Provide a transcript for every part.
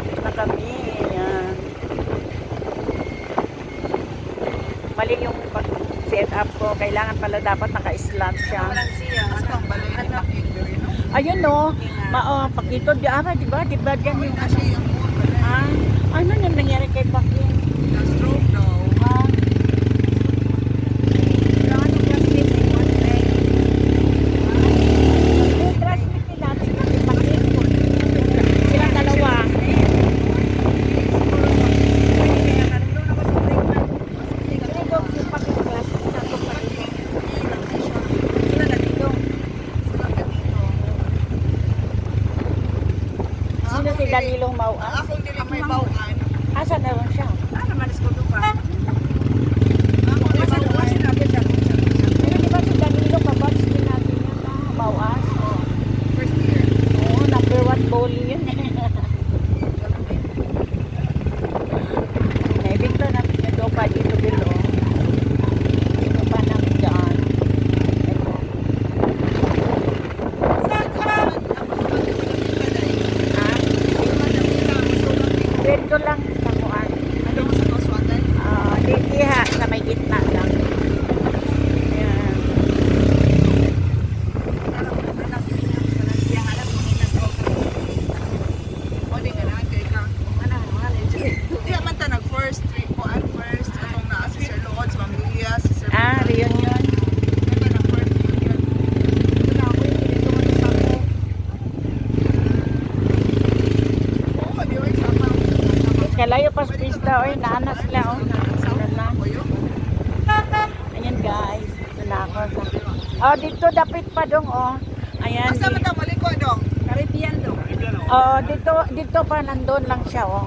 Tapos na kami. Ayan. Mali yung pag-set up ko. Kailangan pala dapat naka-slant siya. Ayun no. Pakito di ama, di ba? Di ba yan yung ano yung nangyari kay Paking? Na-stroke daw. Si Danilo Mauan. Ako hindi may bawaan. Asa na ron siya? Naman ko doon pa. Pero di ba si Danilo pabatch din natin yan na Mauas? First year. Oo, number 1 bully yun. Naibigto namin yung dopa dito below. Dito pa namin daan. Dito lang sa kuan. Ano mo sa Koswatan? Diha sa may gitna lang. Ayan. First trip ko ang first atong naa si Sir Lord, si Mamilya, si Sir Reunion. Ito na first reunion. Ito na ako yung dito mo sa ako. Oo, di ba sama. Kalayo pa sa pista, oy, naana sila, oh. Ayan guys, dito na ako. Dito dapit pa dong, oh. Ayan. Asa man ta maliko dong? Caribbean dong. Dito pa nandun lang siya, oh.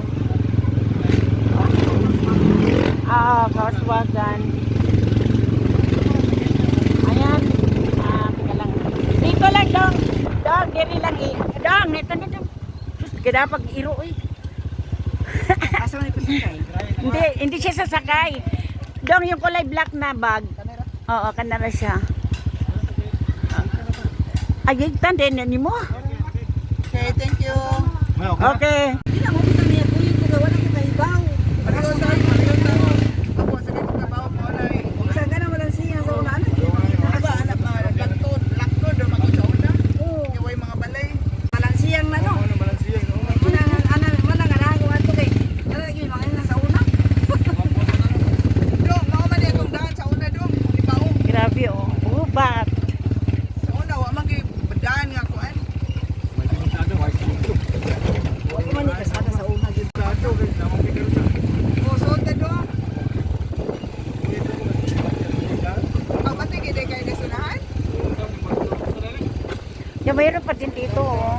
Kaswagan. Ayan. Teka lang. Dito lang, dong. Dong, diri lang, eh. Dong, ito na, dong. Sus, kada pag-iro, eh. Asa man ipasakay? Hindi siya sasakay. Dong, yung kulay black na bag. Oo, kanara siya. Ay, tandem ni mo. Okay, thank you. Okay. Hindi na mo kita niya kuya ko gawa na kita ibaw. Ako sa dito ka bawo mo na. Isa ka na walang siya sa una anak. Ba anak lakto do magud sa una. Kay mga balay. Malansiyang na no. Malansiyang no. Mana nga ato kay. Lagi mga nasa una. Do, mao man itong daan sa una do. Ibaw. Grabe, oh. Ubat. Sa una wa man gyud daan nga kuan. Yung mayroon pa din dito, oh.